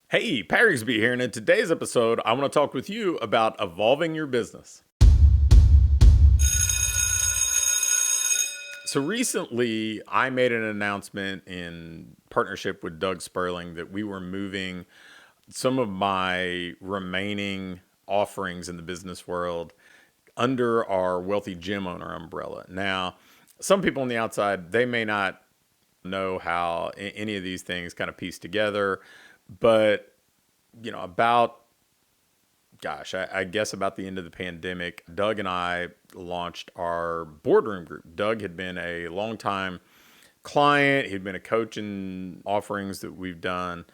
Hey, Rigsby here, and in today's episode, I want to talk with you about evolving your business. So recently, I made an announcement in partnership with Doug Spurling that we were moving some of my remaining offerings in the business world under our wealthy gym owner umbrella. Now, some people on the outside, they may not know how any of these things kind of piece together, but about I guess about the end of the pandemic, Doug and I launched our Boardroom group. Doug had been a longtime client. He'd been a coach in offerings that we've done,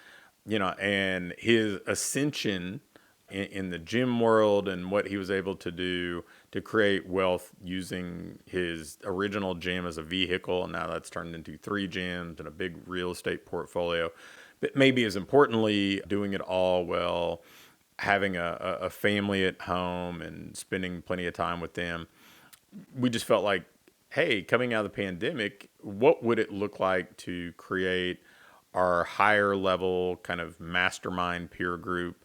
and his ascension in the gym world and what he was able to do to create wealth using his original gym as a vehicle. And now that's turned into 3 gyms and a big real estate portfolio. But maybe as importantly, doing it all well, having a family at home and spending plenty of time with them. We just felt like, hey, coming out of the pandemic, what would it look like to create our higher level kind of mastermind peer group,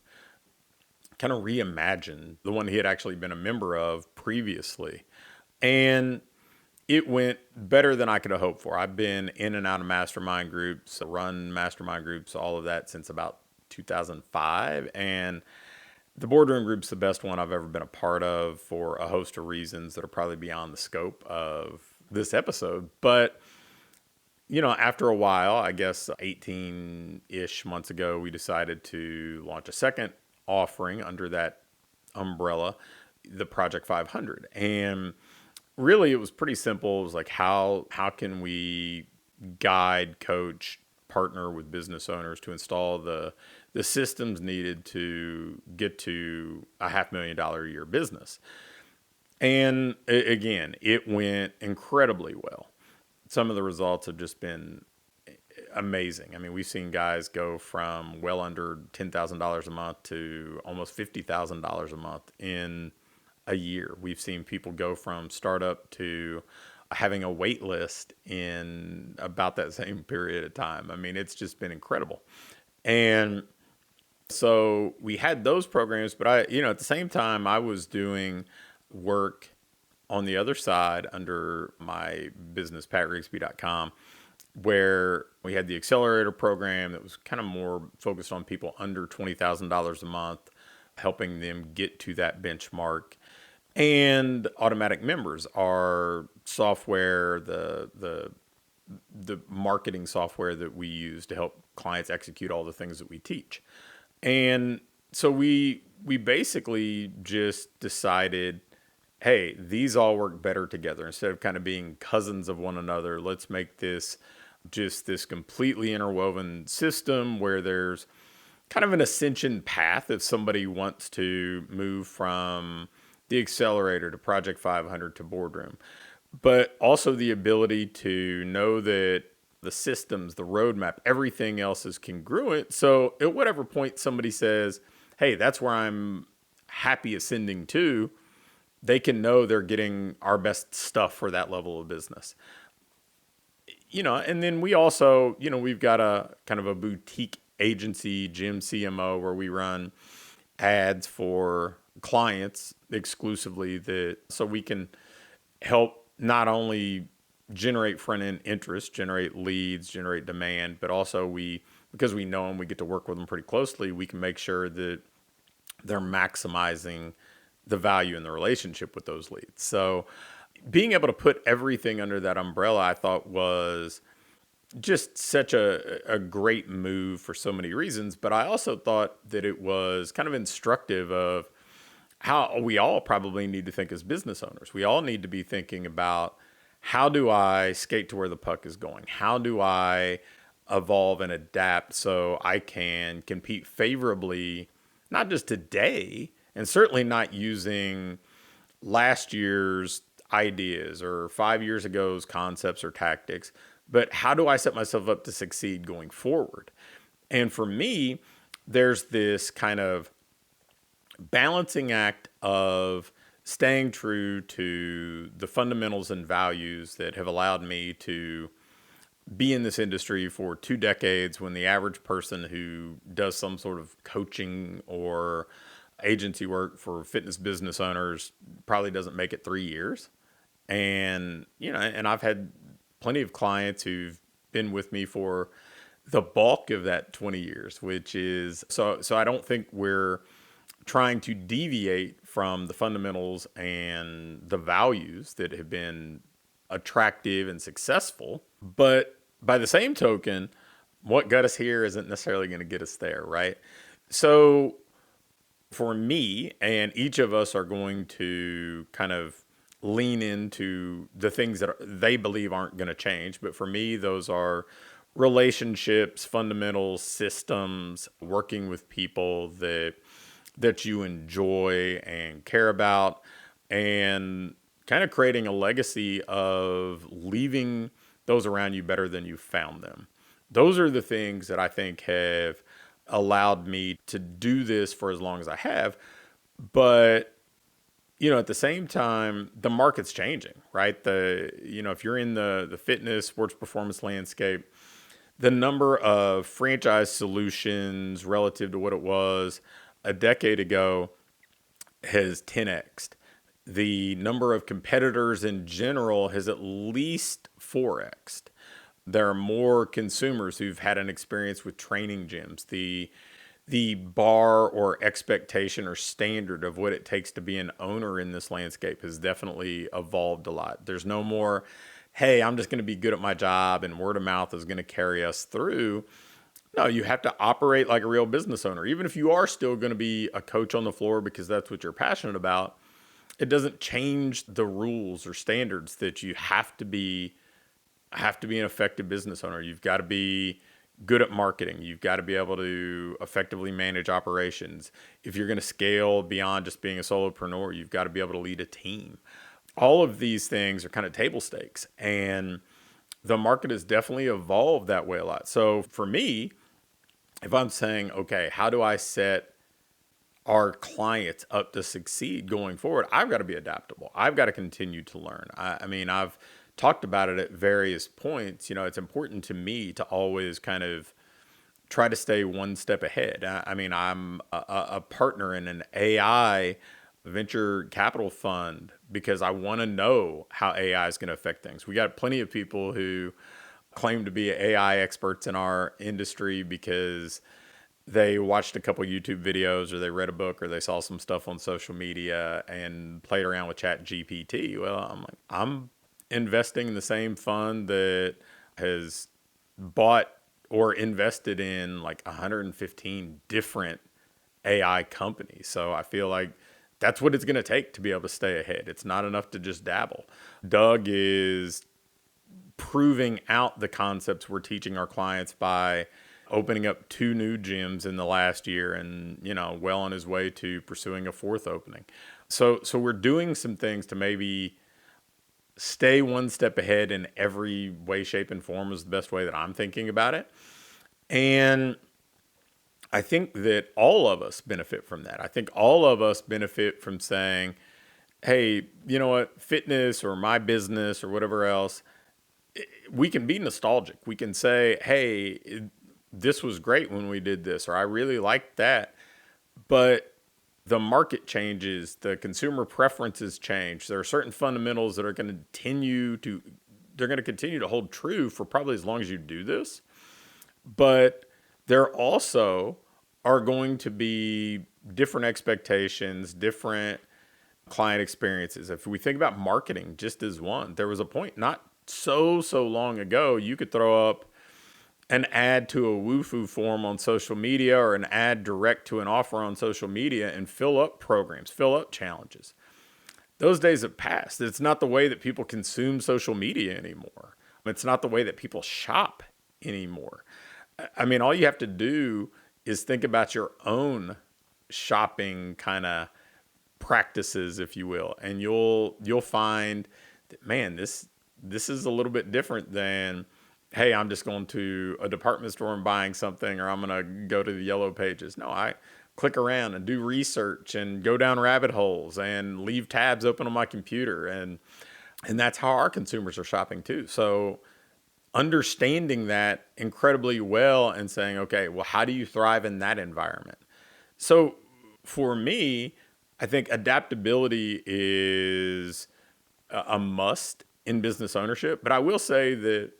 kind of reimagine the one he had actually been a member of previously? And it went better than I could have hoped for. I've been in and out of mastermind groups, run mastermind groups, all of that since about 2005. And the Boardroom group's the best one I've ever been a part of for a host of reasons that are probably beyond the scope of this episode. But, after a while, I guess 18-ish months ago, we decided to launch a second offering under that umbrella, the Project 500. And really, it was pretty simple. It was like, how can we guide, coach, partner with business owners to install the systems needed to get to a $500,000 a year business? And again, it went incredibly well. Some of the results have just been amazing. I mean, we've seen guys go from well under $10,000 a month to almost $50,000 a month in a year. We've seen people go from startup to having a wait list in about that same period of time. I mean, it's just been incredible. And so we had those programs, but at the same time, I was doing work on the other side under my business, patrigsby.com, where we had the Accelerator program that was kind of more focused on people under $20,000 a month, helping them get to that benchmark. And Automatic Members, our software, the marketing software that we use to help clients execute all the things that we teach. And so we basically just decided, hey, these all work better together. Instead of kind of being cousins of one another, let's make this just this completely interwoven system where there's kind of an ascension path if somebody wants to move from the Accelerator to Project 500 to Boardroom, but also the ability to know that the systems, the roadmap, everything else is congruent. So at whatever point somebody says, hey, that's where I'm happy ascending to, they can know they're getting our best stuff for that level of business. And then we also, we've got a kind of a boutique agency, Gym CMO, where we run ads for clients exclusively, so we can help not only generate front end interest, generate leads, generate demand, but also because we know them, we get to work with them pretty closely. We can make sure that they're maximizing the value in the relationship with those leads. So being able to put everything under that umbrella, I thought was just such a great move for so many reasons. But I also thought that it was kind of instructive of how we all probably need to think as business owners. We all need to be thinking about, how do I skate to where the puck is going? How do I evolve and adapt so I can compete favorably, not just today, and certainly not using last year's ideas or 5 years ago's concepts or tactics, but how do I set myself up to succeed going forward? And for me, there's this kind of balancing act of staying true to the fundamentals and values that have allowed me to be in this industry for 2 decades when the average person who does some sort of coaching or agency work for fitness business owners probably doesn't make it 3 years. And, and I've had plenty of clients who've been with me for the bulk of that 20 years, which is so I don't think we're trying to deviate from the fundamentals and the values that have been attractive and successful. But by the same token, what got us here isn't necessarily going to get us there, right? So for me, and each of us are going to kind of lean into the things that they believe aren't going to change. But for me, those are relationships, fundamentals, systems, working with people that you enjoy and care about, and kind of creating a legacy of leaving those around you better than you found them. Those are the things that I think have allowed me to do this for as long as I have. But, at the same time, the market's changing, right? If you're in the fitness, sports performance landscape, the number of franchise solutions relative to what it was a decade ago has 10x'd. The number of competitors in general has at least 4x'd. There are more consumers who've had an experience with training gyms. The bar or expectation or standard of what it takes to be an owner in this landscape has definitely evolved a lot. There's no more, hey, I'm just going to be good at my job and word of mouth is going to carry us through. No, you have to operate like a real business owner. Even if you are still going to be a coach on the floor because that's what you're passionate about, it doesn't change the rules or standards that you have to be an effective business owner. You've got to be good at marketing. You've got to be able to effectively manage operations. If you're going to scale beyond just being a solopreneur, you've got to be able to lead a team. All of these things are kind of table stakes, and the market has definitely evolved that way a lot. So for me, if I'm saying, okay, how do I set our clients up to succeed going forward, I've got to be adaptable. I've got to continue to learn. I've talked about it at various points. It's important to me to always kind of try to stay one step ahead. I'm a partner in an AI venture capital fund because I want to know how AI is going to affect things. We got plenty of people who claim to be AI experts in our industry because they watched a couple YouTube videos or they read a book or they saw some stuff on social media and played around with Chat GPT. Well, I'm investing in the same fund that has bought or invested in like 115 different AI companies. So I feel like that's what it's going to take to be able to stay ahead. It's not enough to just dabble. Doug is proving out the concepts we're teaching our clients by opening up 2 new gyms in the last year and, well on his way to pursuing a 4th opening. So we're doing some things to maybe stay one step ahead in every way, shape, and form is the best way that I'm thinking about it. And I think that all of us benefit from that. I think all of us benefit from saying, hey, you know what, fitness or my business or whatever else, we can be nostalgic. We can say, hey, this was great when we did this, or I really liked that. But the market changes, the consumer preferences change. There are certain fundamentals that are going to continue to hold true for probably as long as you do this. But there also are going to be different expectations, different client experiences. If we think about marketing just as one, there was a point not so long ago, you could throw up an ad to a Woofu form on social media or an ad direct to an offer on social media and fill up programs, fill up challenges. Those days have passed. It's not the way that people consume social media anymore. It's not the way that people shop anymore. All you have to do is think about your own shopping kind of practices, if you will, and you'll find that, man, this is a little bit different than, hey, I'm just going to a department store and buying something, or I'm going to go to the yellow pages. No, I click around and do research and go down rabbit holes and leave tabs open on my computer. And that's how our consumers are shopping too. So understanding that incredibly well and saying, okay, well, how do you thrive in that environment? So for me, I think adaptability is a must in business ownership. But I will say that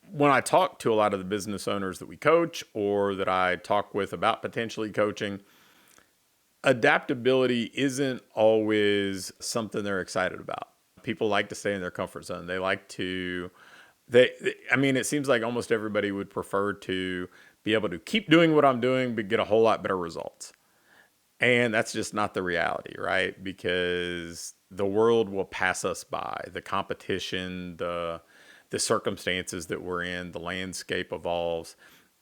when I talk to a lot of the business owners that we coach or that I talk with about potentially coaching, adaptability isn't always something they're excited about. People like to stay in their comfort zone. They like to, I mean, it seems like almost everybody would prefer to be able to keep doing what I'm doing, but get a whole lot better results. And that's just not the reality, right? Because the world will pass us by. The competition, the circumstances that we're in, the landscape evolves.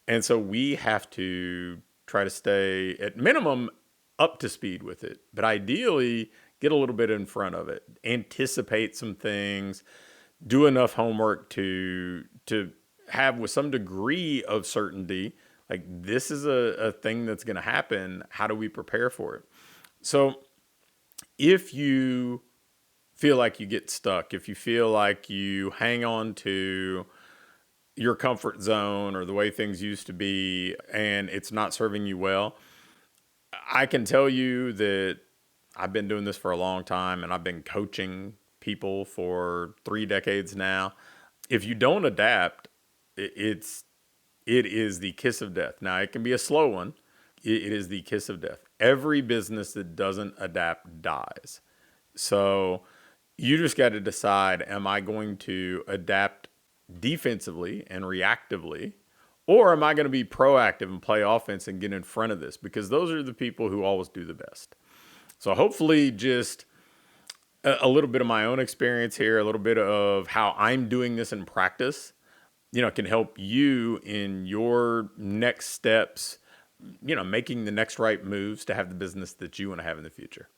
And so we have to try to stay at minimum up to speed with it, but ideally get a little bit in front of it, anticipate some things, do enough homework to have with some degree of certainty, like this is a thing that's going to happen. How do we prepare for it? So if you feel like you get stuck, if you feel like you hang on to your comfort zone or the way things used to be and it's not serving you well, I can tell you that I've been doing this for a long time and I've been coaching people for 3 decades now. If you don't adapt, it is the kiss of death. Now, it can be a slow one. It is the kiss of death. Every business that doesn't adapt dies. So you just got to decide, am I going to adapt defensively and reactively, or am I going to be proactive and play offense and get in front of this? Because those are the people who always do the best. So hopefully just a little bit of my own experience here, a little bit of how I'm doing this in practice, can help you in your next steps, making the next right moves to have the business that you want to have in the future.